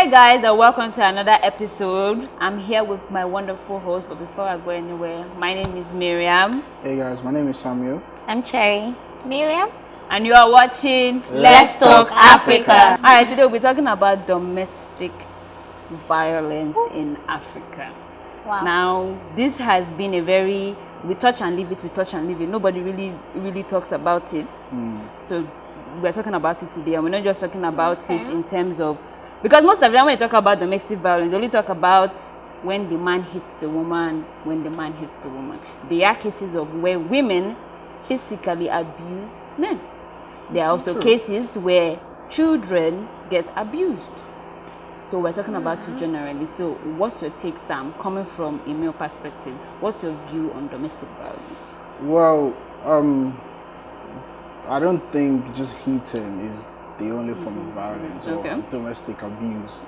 Hi guys, and welcome to another episode. I'm here with my wonderful host, but before I go anywhere, my name is Miriam. Hey guys, my name is Samuel. I'm Cherry. Miriam. And you are watching Let's Talk Africa. Alright, today we'll be talking about domestic violence in Africa. Wow. Now, this has been a very, we touch and leave it. Nobody really talks about it. So we're talking about it today, and we're not just talking about it in terms of, because most of them when you talk about domestic violence, they only talk about when the man hits the woman, There are cases of where women physically abuse men. There are also cases where children get abused. So we're talking about it generally. So what's your take, Sam, coming from a male perspective? What's your view on domestic violence? Well, I don't think just hitting is the only form of violence or domestic abuse.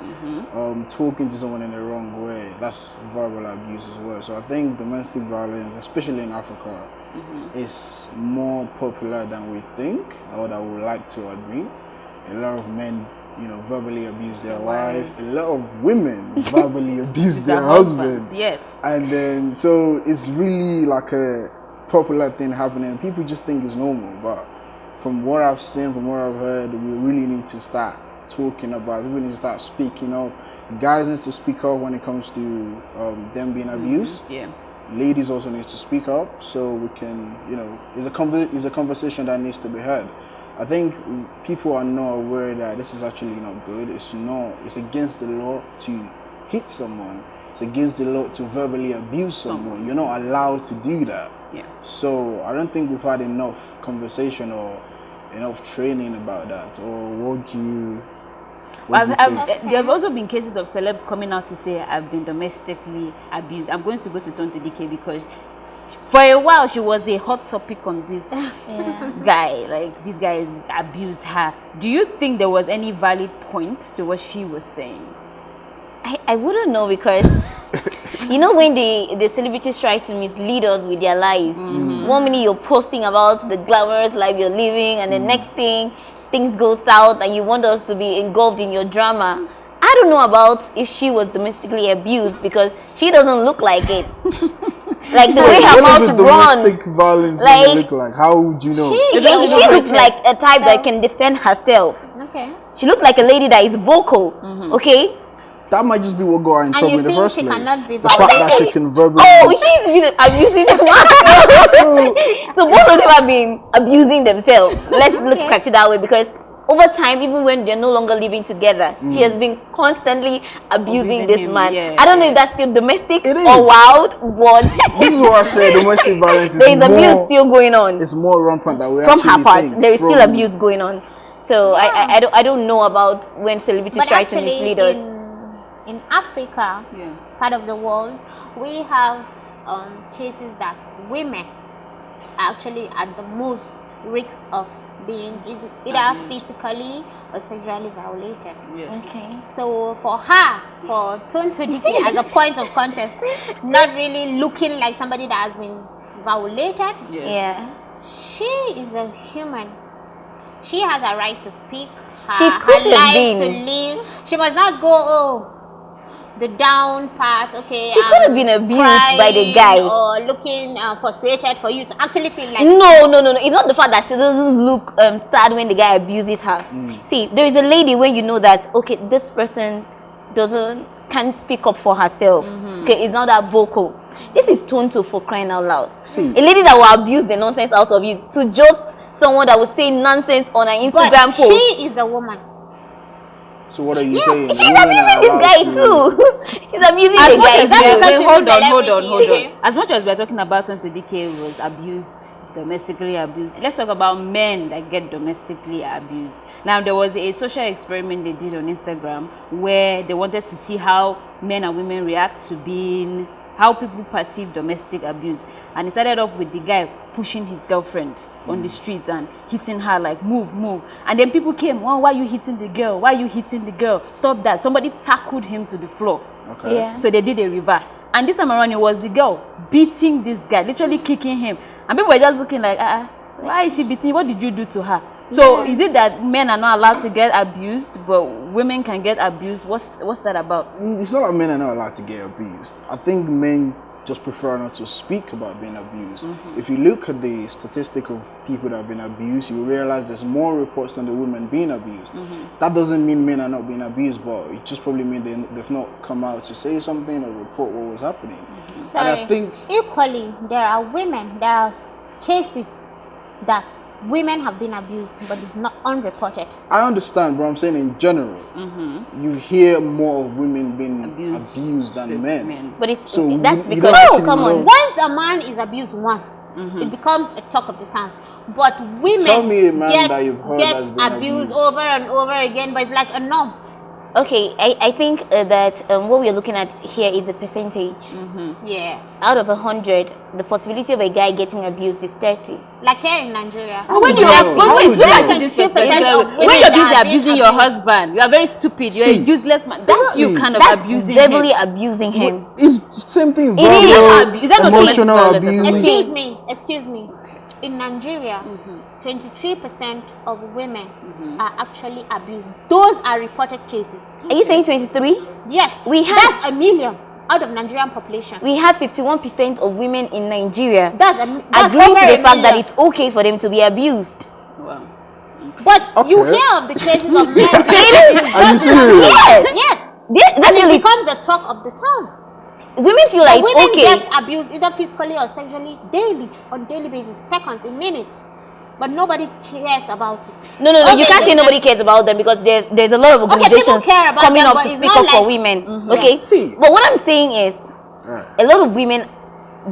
Talking to someone in the wrong way, that's verbal abuse as well. So I think domestic violence, especially in Africa, is more popular than we think or that we would like to admit. A lot of men, verbally abuse their wife. A lot of women verbally abuse their husbands. Yes. And then, so it's really like a popular thing happening. People just think it's normal, but from what I've seen, from what I've heard, we really need to start talking about it. We need to start speaking up. Guys need to speak up when it comes to them being abused. Yeah. Ladies also need to speak up, so we can, it's a conversation that needs to be heard. I think people are not aware that this is actually not good. It's against the law to hit someone. It's against the law to verbally abuse someone. You're not allowed to do that. Yeah. So I don't think we've had enough conversation or enough training about that. Or what do you think? There have also been cases of celebs coming out to say, I've been domestically abused. I'm going to go to Tonto DK because for a while she was a hot topic on this guy. Like, this guy abused her. Do you think there was any valid point to what she was saying? I wouldn't know, because when the celebrities try to mislead us with their lives, 1 minute you're posting about the glamorous life you're living, and the next thing things go south and you want us to be engulfed in your drama. I don't know about if she was domestically abused, because she doesn't look like it. Like the way her mouth runs. Domestic violence look like? How would you know? She looks like a type that can defend herself. Okay. She looks like a lady that is vocal. Okay. That might just be what got her in trouble in the first place. The fact that she can verbally. Oh, she's been abusing them. So both of them have been abusing themselves. Let's look at it that way, because over time, even when they're no longer living together, she has been constantly abusing this man. Yeah. I don't know if that's still domestic It is. or wild, but This is what I say. Domestic violence is there is more. abuse still going on. It's more rampant that we From actually her part, think. there is still abuse going on. So I don't know about when celebrities try to mislead us. In Africa, part of the world, we have cases that women are actually at the most risk of being either physically or sexually violated. Yes. Okay. So for her, for Tonto DK as a point of context, not really looking like somebody that has been violated, Yeah. she is a human. She has a right to speak, She could her have life been. to live. She must not go, the down part, okay. She could have been abused by the guy. Or looking frustrated for you to actually feel like... No. It's not the fact that she doesn't look sad when the guy abuses her. See, there is a lady when you know that, okay, this person can't speak up for herself. Okay, it's not that vocal. This is Tonto, for crying out loud. See, a lady that will abuse the nonsense out of you to just someone that will say nonsense on her Instagram post. She is a woman. so what are you saying? She's abusing this guy too. She's abusing the guy. Hold on. As much as we're talking about Tonto DK was abused, domestically abused, let's talk about men that get domestically abused. Now, there was a social experiment they did on Instagram where they wanted to see how men and women react to how people perceive domestic abuse. And it started off with the guy pushing his girlfriend on the streets and hitting her, like, move. And then people came, why are you hitting the girl? Why are you hitting the girl? Stop that. Somebody tackled him to the floor. Okay. Yeah. So they did a reverse. And this time around, it was the girl beating this guy, literally kicking him. And people were just looking like, why is she beating you? What did you do to her? So is it that men are not allowed to get abused, but women can get abused? What's that about? It's not like men are not allowed to get abused. I think men just prefer not to speak about being abused. If you look at the statistic of people that have been abused, you realize there's more reports than the women being abused. That doesn't mean men are not being abused, but it just probably means they've not come out to say something or report what was happening. Sorry. And I think Equally, there are cases that women have been abused, but it's not unreported. I understand, but I'm saying in general, you hear more of women being abused than men. But it's So that's you because don't come on. Once a man is abused once, it becomes a talk of the town. But women Tell me a man that you've heard get has been abused over and over again, but it's like a norm. Okay, I think that what we are looking at here is a percentage. Yeah. Out of 100, the possibility of a guy getting abused is 30. Like here in Nigeria. When you have- when you're busy are abusing being your abused. husband, you are very stupid. You're See, a useless man. That's you exactly. kind of That's abusing verbally him. abusing him. It's the same thing. It is. Verbal, Is that not domestic emotional violence as abuse. well? Excuse me. In Nigeria, 23% of women are actually abused. Those are reported cases. Are you saying 23? Yes, We have- that's a million out of Nigerian population. We have 51% of women in Nigeria That's agreeing over to a the fact that million. it's okay for them to be abused. Wow. But you Okay. hear of the cases of men. Are you serious? Yes. Yes. That's And it really, becomes the talk of the town. women feel like Women okay. get abused either physically or sexually on daily basis, seconds, in minutes. But nobody cares about it. No, you Okay, can't say then- nobody cares about them because there's a lot of people organizations care about coming them, up but to it's speak not up for like- women. Okay, See. but what I'm saying is, Right. a lot of women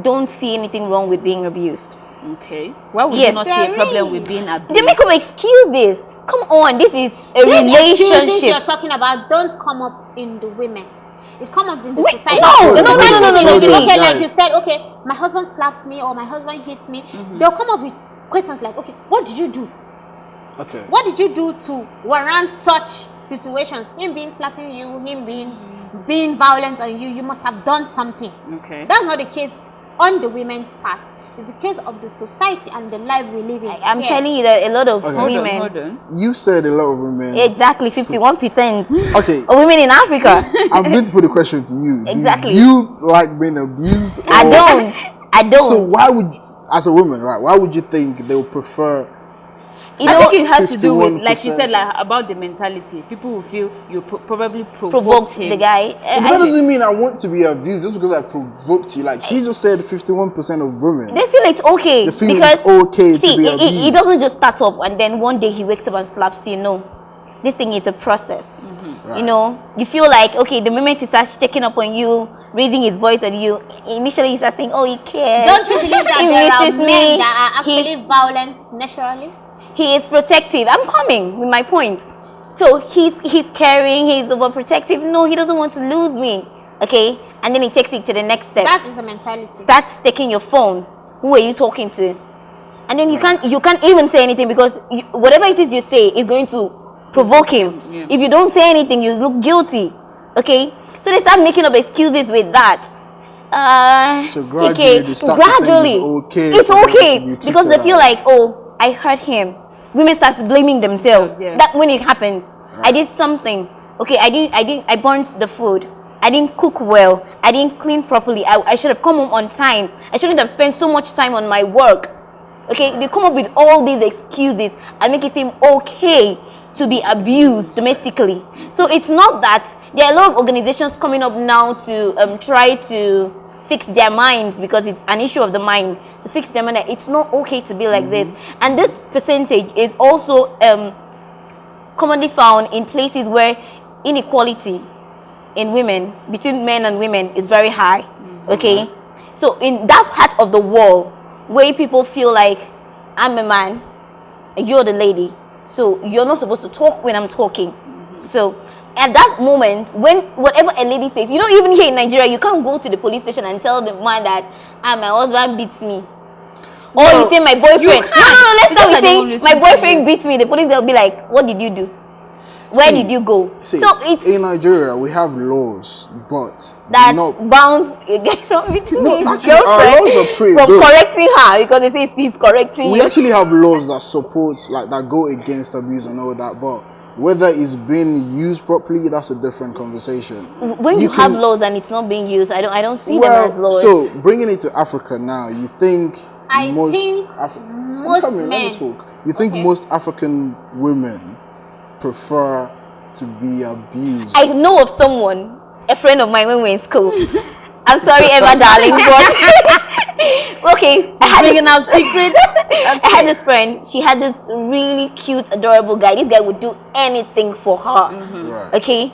don't see anything wrong with being abused. Okay. Why would Yes. you not see a There problem is. with being They abused? make up excuses. Come on, this is a These excuses relationship. you're talking about don't come up in the women. It comes up in the Wait, society. no, no, please. Okay, like Guys. you said, okay, my husband slapped me or my husband hits me. They'll come up with questions like, okay, what did you do? Okay. What did you do to warrant such situations? Him being slapping you, him being violent on you, you must have done something. Okay. That's not the case on the women's part. It's the case of the society and the life we live in. I'm here. telling you that a lot of Okay. women, Hold on. You said a lot of women. exactly 51% Okay. of women in Africa. I'm going to put a question to you. Exactly. Do you like being abused? I or- don't. So why would, as a woman, right? Why would you think they would prefer? You I know, think it has to do with, like you 51%. said, like about the mentality. People will feel you probably provoked him. the guy. But that doesn't mean I want to be abused just because I provoked you. Like she just said, 51% of women. They feel it's okay. They feel because, it's okay to see, be it abused. doesn't just start up and then one day he wakes up and slaps you. No. This thing is a process. Right. You know, you feel like, okay, the moment he starts checking up on you, raising his voice at you, initially he starts saying, oh, he cares. Don't you believe that He there are misses men me. that are actually violent naturally? He is protective. I'm coming with my point. So he's caring, he's overprotective. No, he doesn't want to lose me. Okay? And then he takes it to the next step. That is a mentality. Starts taking your phone. Who are you talking to? And then you can't even say anything because whatever it is you say is going to provoke him. Yeah. If you don't say anything, you look guilty. Okay? So they start making up excuses with that. So gradually okay, they start to think it's for them okay to be because they treated feel like- like, oh, I hurt him. Women start blaming themselves. Yeah. That when it happens, I did something. Okay, I burnt the food. I didn't cook well. I didn't clean properly. I should have come home on time. I shouldn't have spent so much time on my work. Okay, they come up with all these excuses and make it seem okay to be abused domestically. So it's not that there are a lot of organizations coming up now to try to fix their minds because it's an issue of the mind, to fix their mind that it's not okay to be like this. And this percentage is also commonly found in places where inequality in women, between men and women, is very high. Okay? So in that part of the world where people feel like I'm a man and you're the lady, so you're not supposed to talk when I'm talking. So at that moment, when whatever a lady says, you know, even here in Nigeria, you can't go to the police station and tell the man that my husband beats me. Or No, you say my boyfriend. you No, can't. let's Because not I be don't saying listen my to boyfriend you. beats me. The police, they'll be like, what did you do? Where did you go? See, so it's in Nigeria we have laws, but that not bounds again from between no, his actually, our girlfriend laws are pretty from good. correcting her because it says he's correcting We you. actually have laws that supports, like, that go against abuse and all that, but whether it's being used properly, that's a different conversation. When you have laws and it's not being used, I don't see them as laws. So bringing it to Africa now, you think most men. You think most African women prefer to be abused? I know of someone, a friend of mine when we were in school. I'm sorry, Eva, darling, but okay. I had bringing out secrets. I had this friend. She had this really cute, adorable guy. This guy would do anything for her. Right. Okay,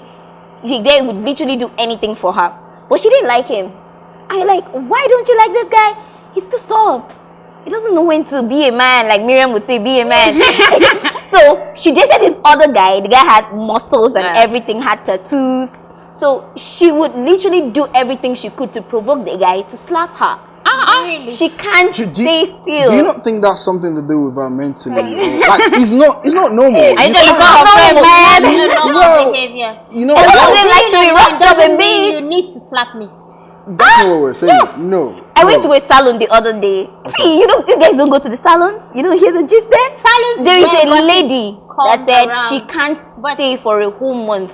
the guy would literally do anything for her, but she didn't like him. I like, why don't you like this guy? He's too soft. He doesn't know when to be a man, like Miriam would say, be a man. So she dated this other guy. The guy had muscles and everything, had tattoos. So she would literally do everything she could to provoke the guy to slap her. Really? She can't stay still. Do you not think that's something to do with her mentally? Like, it's not normal. I just look at her friend, man. Normal behavior. You know, I what? don't like to be roughed up and beat. You need to slap me. That's not what we're saying. Yes. No. I went to a salon the other day. See, you guys don't go to the salons? You don't hear the gist there? Salons. There is a lady that said around. she can't stay for a whole month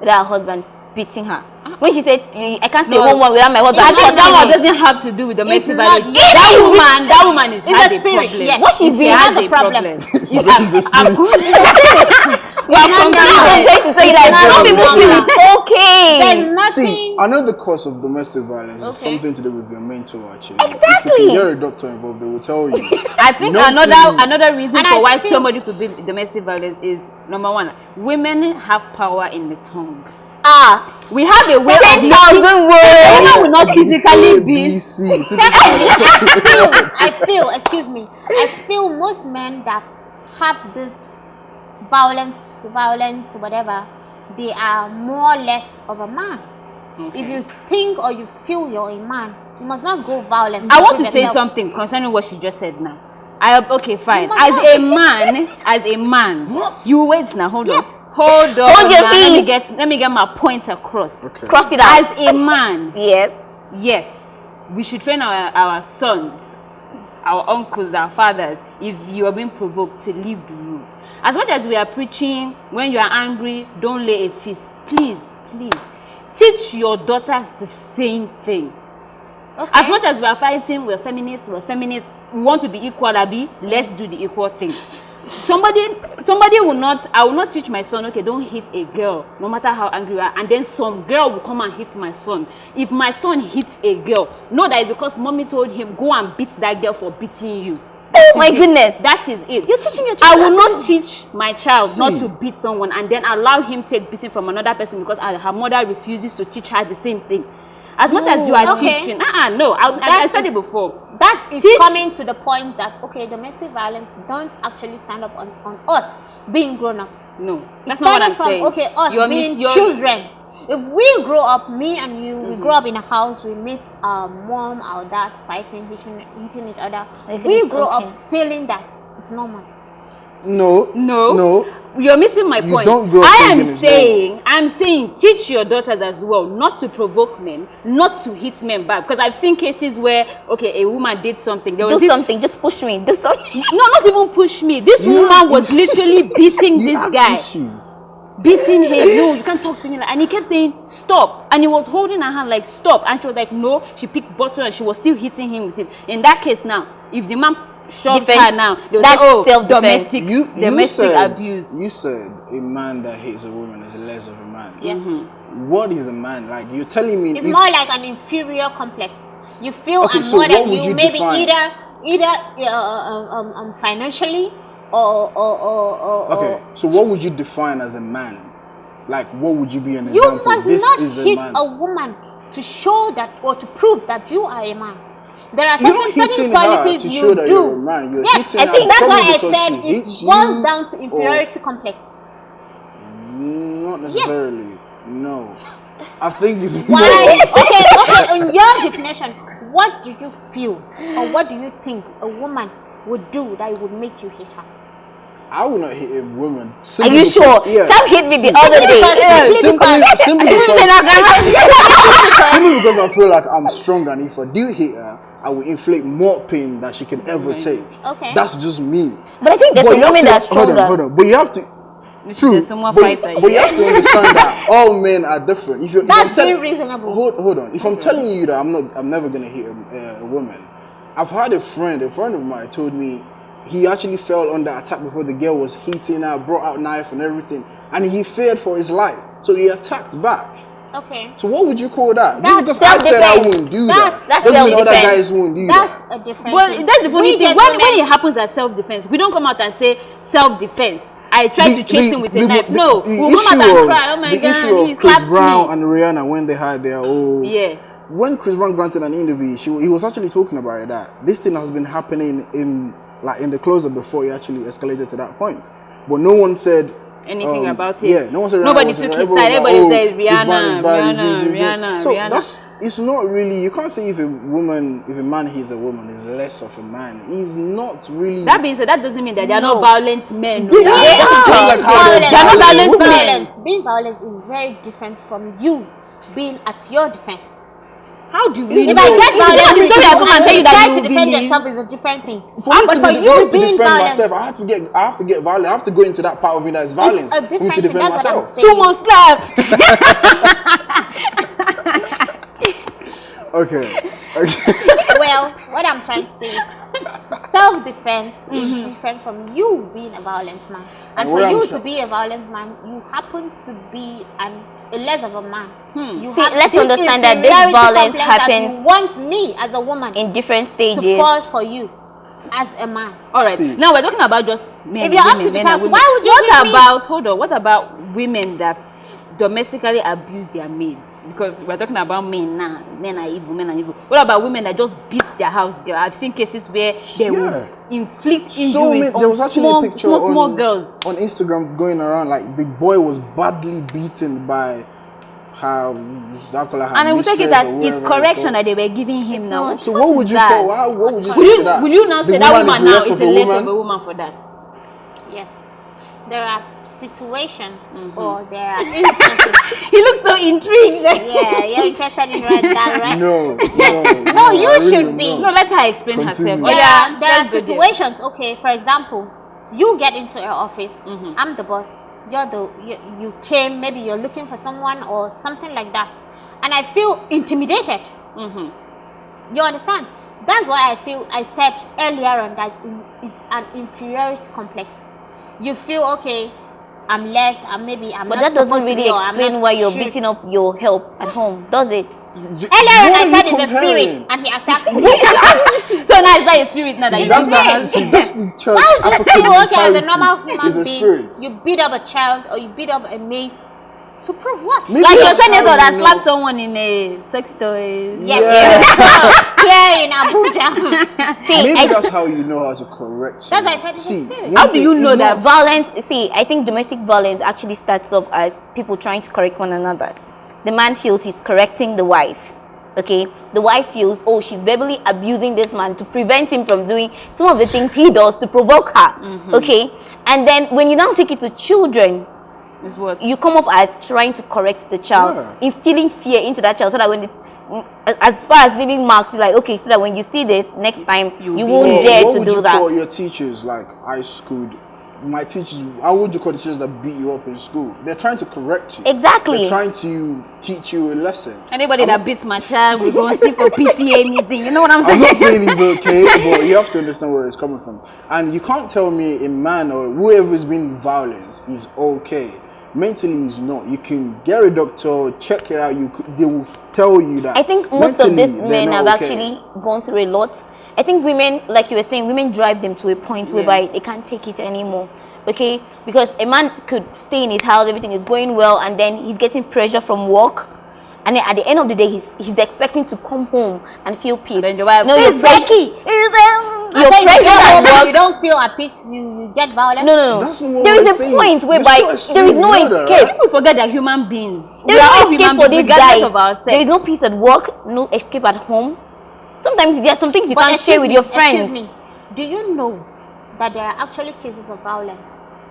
without her husband beating her. When she said, I can't stay a whole month without my husband. I beating think that one me. doesn't have to do with domestic not- violence. Yes, That woman it's has a a spirit, problem. yes. What she's She doing has has a a problem. We are I'm trying to tell you that some people feel it's okay. There's nothing. See, another cause of domestic violence is Okay. something to do with your mentor, actually. Exactly. If you get a doctor involved, they will tell you. I think Nothing. another reason And for I why feel- somebody could be domestic violence is, number one, women have power in the tongue. We have a way of 10,000 women words. will not physically be. I feel most men that have this violence, whatever, they are more or less of a man. Okay. If you think or you feel you're a man, you must not go violence. I want to prove say yourself. something concerning what she just said now. Okay, fine. must As not. a man, What? you wait now. Hold Yes. on. Hold on. Hold your now. peace. Let me get my point across. Okay. Cross it out. As a man, Yes. yes, we should train our sons, our uncles, our fathers, if you are being provoked, to leave the room. As much as we are preaching, when you are angry, don't lay a fist. Please, teach your daughters the same thing. Okay. As much as we are fighting, we're feminists, we want to be equal, Abi, let's do the equal thing. Somebody will not, I will not teach my son, okay, don't hit a girl, no matter how angry you are, and then some girl will come and hit my son. If my son hits a girl, know that it's because mommy told him, go and beat that girl for beating you. Oh my goodness. That is it. You're teaching your I child. will not teach my child not See. to beat someone and then allow him take beating from another person because her mother refuses to teach her the same thing. As much as you are Okay. teaching, no, I said it before. That is Teach. coming to the point that, okay, domestic violence don't actually stand up on us being grown-ups. No, It's that's not what I'm starting saying. from, okay, us being children. If we grow up, me and you, we grow up in a house, we meet our mom, our dad fighting, hitting each other. I feel We it's grow okay. up feeling that it's normal. No. You're missing my You point. don't grow up thinking it's I'm saying teach your daughters as well not to provoke men, not to hit men back. Because I've seen cases where, okay, a woman did something. There was Do something. Just push me. Do something. No, not even push me. This You woman have was issues. literally beating You this have guy. issues. Beating him. No, you can't talk to me like. And he kept saying stop, and he was holding her hand like stop, and she was like no. She picked bottle and she was still hitting him with it. In that case now, if the man shoves Defense. her now, they will That's say, oh, self-defense. domestic abuse. You said a man that hates a woman is less of a man. Yes. What is a man? Like, you're telling me It's more like an inferior complex. You feel Okay, I'm so more what than would you, you maybe define? either financially or Okay, so what would you define as a man? Like, what would you be an you example? must This not is hit man. a woman to show that or to prove that you are a man. There are You're not certain hitting her qualities to you show that do. you're a man. You're Yes, hitting I her think that's probably why I because said she it hates boils you down to or- inferiority complex. Not necessarily. No. I think it's Why? more. Okay, in your definition, what do you feel or what do you think a woman would do that would make you hate her? I would not hit a woman. Are you sure? Yeah. Sam hit me the other day. Simply because I feel like I'm strong, and if I do hit her, I will inflict more pain than she can ever take. Okay. That's just me. But I think there's a woman that's stronger. Hold on. But you have to. True. But you have to understand that all men are different. That's very reasonable. Hold on. If I'm telling you that I'm never gonna hit a woman, I've had a friend of mine told me he actually fell under attack before the girl was hitting her, brought out knife and everything, and he feared for his life, so he attacked back. Okay. So what would you call that? That's Just because I said I wouldn't do that, that's doesn't mean other self-defense. guys won't do that. That's a different Well, thing. that's the funny thing. When it happens as self-defense, we don't come out and say self-defense. I tried to chase him with a knife. No, we'll come out and cry. Oh my the issue God, he of Chris slapped Brown me. and Rihanna when they had their old... Yeah. When Chris Brown granted an interview, he was actually talking about it, that this thing has been happening in the closet before it actually escalated to that point. But no one said anything about it. Yeah, no one said nobody took his side. Everybody said Rihanna. So it's not really, you can't say if a man hits a woman is less of a man. He's not really. That being said, that doesn't mean that they are not violent men. They're not violent men. Being violent is very different from you being at your defense. How do we If I get violent, the story I come and tell you that try you to defend believe. yourself is a different thing. For you to defend myself, I have to get violent. I have to go into that part of me that's violence. It's a different to defend thing. That's myself. Sumo slap. Okay. Well, what I'm trying to say is self-defense is different from you being a violent man. And for you to be a violent man, you happen to be a less of a man. You See, have let's this understand that this inferiority violence complex that happens you want me as a woman in different to stages. fall for you as a man. All right. See. Now we're talking about just men. If you're up to the task, why would you give me? Hold on. What about women that domestically abuse their maids? Because we're talking about men now. Men are evil. Men are evil. What about women that just beat their house girl? I've seen cases where they will inflict injuries there was on actually a picture small girls on Instagram going around, like the boy was badly beaten by her, and I would take it as his correction that they were giving him now. So what would you call? What would you say to that? Will you now say that woman now is a less of a woman for that? Yes. There are situations or there are instances. He looks so intrigued. Yeah, you're interested in that, right? No, you should be. No, let her explain herself. There are situations. Okay, for example, you get into your office. I'm the boss. You came. Maybe you're looking for someone or something like that, and I feel intimidated. You understand? That's why I said earlier on that it's an inferiority complex. You feel okay. I'm less, and maybe I'm but not. But that doesn't really explain why you're beating up your help at home, does it? Earlier on I said it's a spirit, and he attacked me. So now it's not a spirit now that you that's the church. Why would you feel okay as a normal human being? Spirit. You beat up a child or you beat up a mate. To prove what? Maybe like your senator that slapped someone in a sex toy. Yes. Here in Abuja. Maybe that's how you know how to correct. That's why I said it's a spirit. How do you know that violence? See, I think domestic violence actually starts off as people trying to correct one another. The man feels he's correcting the wife. Okay, the wife feels, oh, she's verbally abusing this man to prevent him from doing some of the things he does to provoke her. Okay, and then when you now take it to children, is what you come up as trying to correct the child, instilling fear into that child, so that when as far as leaving marks, like, okay, so that when you see this next time, you won't dare to do that. What would you call your teachers, like high school? My teachers, how would you call the teachers that beat you up in school? They're trying to correct you. Exactly. They're trying to teach you a lesson. Anybody that beats my child, we're going to see for PTA meeting. You know what I'm saying? I'm not saying it's okay, but you have to understand where it's coming from. And you can't tell me a man or whoever is being violent is okay. Mentally is not. You can get a doctor, check it out. They will tell you that. I think most of these men have actually gone through a lot. I think women, like you were saying, women drive them to a point whereby they can't take it anymore. Okay, because a man could stay in his house, everything is going well, and then he's getting pressure from work, and then at the end of the day, he's expecting to come home and feel peace. And then the wife, no, you're Becky. You don't feel at peace. You get violent. No. There is a point whereby there is no escape. People forget that human beings. There is no escape for these guys. There is no peace at work, no escape at home. Sometimes there are some things you can't share with your friends. Excuse me. Do you know that there are actually cases of violence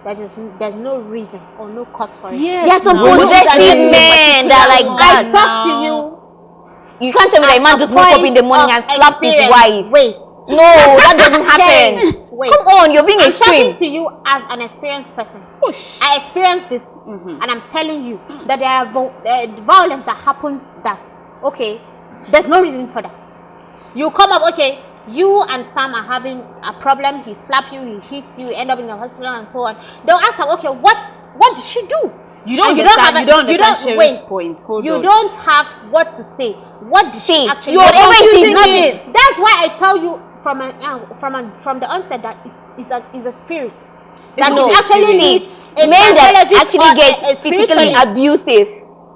there's no reason or no cause for it. Yes, There are some no. possessive men that are like I that. talk to you. You can't tell me that a man just woke up in the morning and slapped his wife. Wait. No, that doesn't happen. Wait. Come on, you're being I'm extreme. talking to you as an experienced person. Push. I experienced this, and I'm telling you that there are violence that happens that, okay, there's no reason for that. You come up, okay, you and Sam are having a problem, he slapped you, he hits you, end up in the hospital and so on. They'll ask her, okay, what did she do? You don't And understand. You don't understand Sherry's wait, point. Hold you on. don't have what to say. What did she actually do? whatever it is, Nothing. That's why I tell you from the onset that it's a spirit. That No, it actually needs a men that psychologist actually or get a physically spiritualist. abusive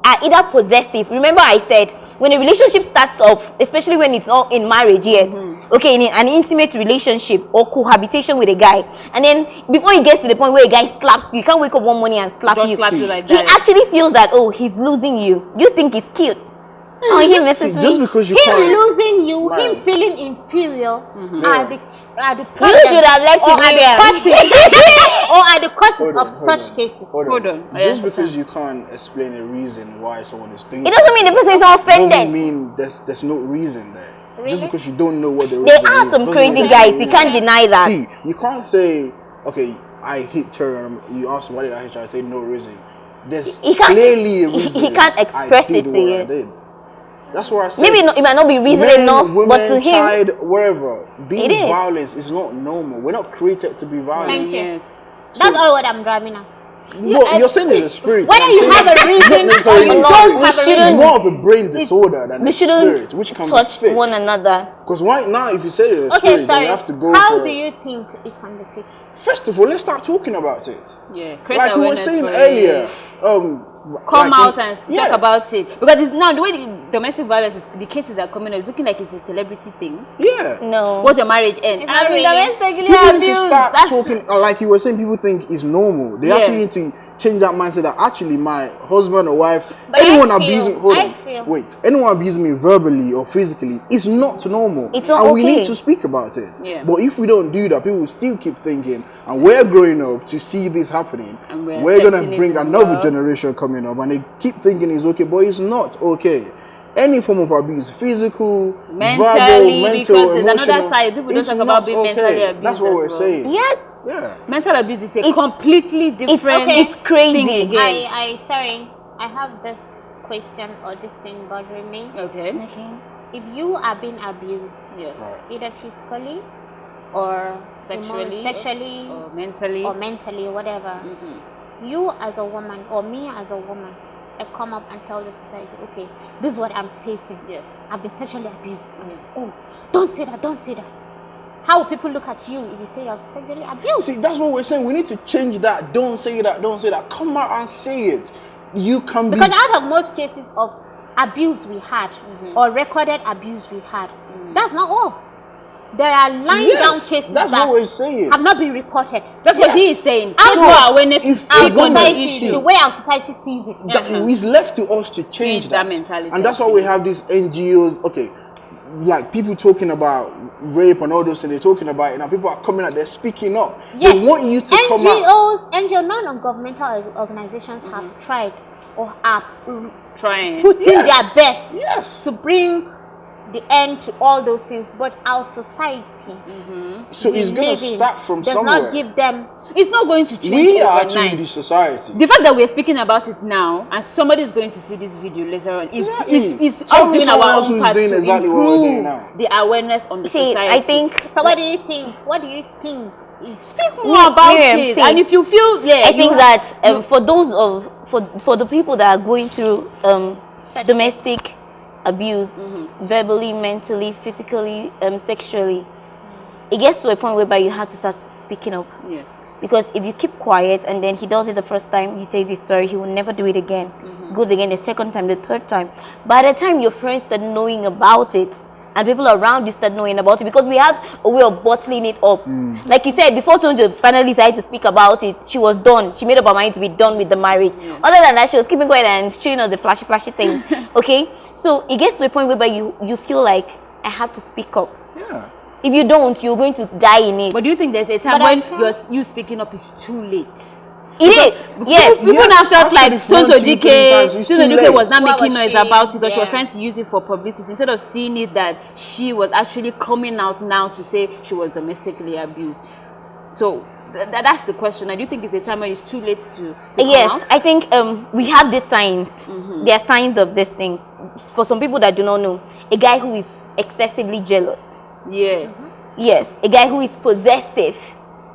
are either possessive. Remember I said, when a relationship starts off, especially when it's not in marriage yet, okay, in an intimate relationship or cohabitation with a guy, and then before he gets to the point where a guy slaps you, you can't wake up one morning and slap Just you. slap you like He that. actually feels that, oh, he's losing you. You think he's cute. Oh, he misses me. Just because you Him can't. losing you, Right. him feeling inferior are the You problems, should have left or it are the William. causes, or are the causes Hold of on, such cases. Hold on. I Just understand. because you can't explain a reason why someone is doing It doesn't mean the person is not doesn't offended. mean there's no reason there. Just Really? because you don't know what the There reason are is, some doesn't crazy mean guys, there's you no can't reason. deny that. See, you can't say, okay, I hit Cherry, and you ask why did I hit her? I say no reason. There's He can't- clearly a reason. he can't express I did it to what you. I did. That's what I said. Maybe it might not be reason Men, enough, women, but to him, child, wherever, being it is. violence is not normal. We're not created to be violent. Thank you. Yes. That's all what I'm driving at. What you're saying is a spirit. Whether you have a reason or you don't have a It's reason. more of a brain disorder than we a shouldn't spirit, which can touch be fixed. one another. Because why now, if you say it's a Okay, spirit, then sorry. you have to go How for. do you think it can be fixed? First of all, let's start talking about it. Yeah. Create Like we were awareness saying for earlier, come like out in- and yeah. talk about it, because it's now the way the domestic violence is, the cases are coming out, it's looking like it's a celebrity thing. Yeah. No. What's your marriage end? It's not really. Domestically People need to abused. start That's talking, like you were saying, people think it's normal. They Yeah. actually need to change that mindset that actually my husband or wife, But anyone I feel- abusing, hold I on, feel- wait, anyone abusing me verbally or physically is not normal. It's not and we okay. need to speak about it. Yeah. But if we don't do that, people will still keep thinking, and we're growing up to see this happening. And we're We're going accepting to it bring as another well. generation coming up, and they keep thinking it's okay, but it's not okay. Any form of abuse, physical, mentally, verbal, mental, because there's emotional, another side. People don't it's talk not about being mentally abused. That's what as we're well. saying. Yeah, Yeah. Mental abuse is a It's- completely different. okay. it's crazy. thing again. Sorry, I have this question or this thing bothering me. Okay. Okay. If you are being abused, Yes. Right. either physically or sexually or mentally. or mentally, whatever, you as a woman or me as a woman, I come up and tell the society, okay, this is what I'm facing. Yes. I've been sexually abused. And they say, oh, don't say that, don't say that. How will people look at you if you say you're sexually abused? See, that's what we're saying. We need to change that. Don't say that. Don't say that. Come out and say it. You can be. Because out of most cases of abuse we had or recorded abuse we had, that's not all. There are lying down Yes, cases that's that what we're saying. have not been reported. That's what he Yes. is saying. So, More awareness to if speak our on the society- issue. The way our society sees it. That it's left to us to change Change that that mentality, and that's why we have these NGOs. Okay, like people talking about rape and all those things. They're talking about it, and people are coming out. They're speaking up. Yes. They want you to come out. NGO, non-governmental organizations have tried or are Trying. putting Yes. their best Yes. to bring the end to all those things, but our society So it's we gonna live in start from does somewhere. not give them. It's not going to change We are overnight. actually the society. The fact that we're speaking about it now and somebody is going to see this video later on is Exactly. it's Tell us me doing someone our else own who's part doing to exactly what we're doing improve now. the awareness on the See, society. I think So what do you think? What do you think is speak more about Miriam, it. see, And if you feel I think that for those for the people that are going through Such domestic abuse, verbally, mentally, physically, sexually, it gets to a point whereby you have to start speaking up. yes. Because if you keep quiet and then he does it the first time, he says he's sorry, he will never do it again. Goes again the second time, the third time. By the time your friends start knowing about it, and people around you start knowing about it, because we have a way of bottling it up. Like you said, before Tonjo finally decided to speak about it, she was done. She made up her mind to be done with the marriage. Other than that, she was keeping quiet and showing us the flashy things. Okay? So it gets to a point whereby you feel like, I have to speak up. Yeah. If you don't, you're going to die in it. But do you think there's a time when you speaking up is too late? It is. Yes. People now felt like Tonto GK was not What making was noise she? about it, or she was Yeah. trying to use it for publicity instead of seeing it that she was actually coming out now to say she was domestically abused. So that's the question. I do think it's a time when it's too late to come out. I think we have these signs. There are signs of these things. For some people that do not know, a guy who is excessively jealous. Yes. Yes, a guy who is possessive.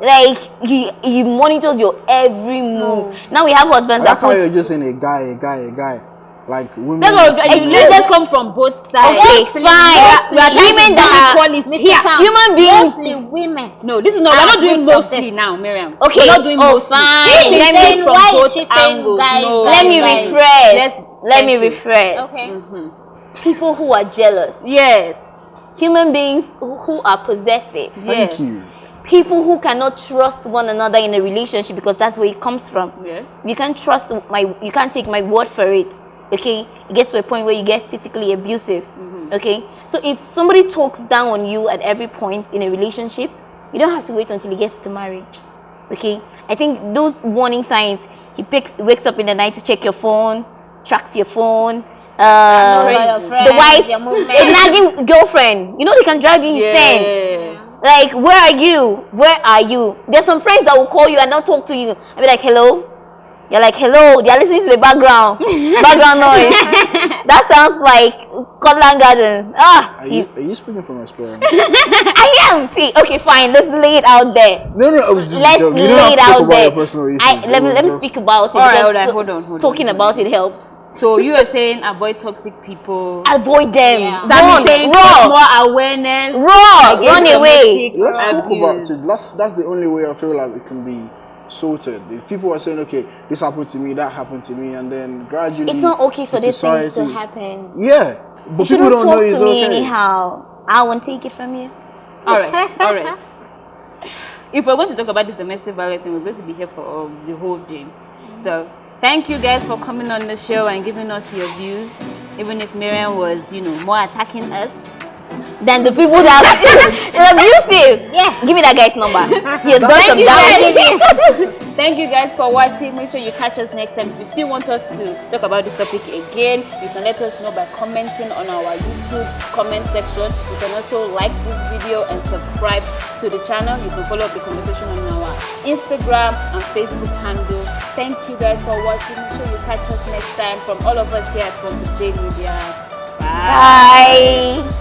Like he monitors your every move. Now we have husbands that how you're just saying a guy. Like women. That's what let's come from both sides. Okay, fine. We are Women that are human beings. Mostly women. No, this is not. We're not doing mostly now, Miriam. Okay. We're not doing mostly. Fine. Let me from why is both she saying angles. guys, No. Let me guys? rephrase. Let Thank me you. rephrase. Okay. People who are jealous. Yes. Human beings who are possessive. Yes. Thank you. People who cannot trust one another in a relationship because that's where it comes from. Yes. You can't you can't take my word for it. Okay? It gets to a point where you get physically abusive. Okay? So if somebody talks down on you at every point in a relationship, you don't have to wait until he gets to marriage. Okay? I think those warning signs, he wakes up in the night to check your phone, tracks your phone, the wife, a nagging girlfriend. You know they can drive you insane. Yeah. Like, where are you? Where are you? There's some friends that will call you and not talk to you. I'll be like, hello? You're like, hello. They're listening to the background noise. That sounds like Scotland Garden. Are you speaking from experience? I am. See, okay, fine. Let's lay it out there. No, it was just a Let's joke. You lay don't have it to talk out about there. your personal issues. Let me speak about it. All right, because hold on. Talking about it helps. So you are saying avoid toxic people. Avoid them. Yeah. Sammy saying Raw. more awareness. Run away. Let's talk about Abuse. it. That's the only way I feel like it can be sorted. If people are saying, okay, this happened to me, that happened to me, and then gradually It's not okay for the these things to society- happen. Yeah, but You people shouldn't don't know talk it's to me okay. anyhow. I won't take it from you. All right. If we're going to talk about this domestic violence thing, we're going to be here for the whole day. So thank you guys for coming on the show and giving us your views. Even if Miriam was, more attacking us. Than the people that are abusive. Yes. Give me that guy's number. He has done some you, damage. Thank you guys for watching. Make sure you catch us next time. If you still want us to talk about this topic again, you can let us know by commenting on our YouTube comment section. You can also like this video and subscribe to the channel. You can follow up the conversation on our Instagram and Facebook handle. Thank you guys for watching. Make sure you catch us next time. From all of us here at From Today Media. Bye. Bye.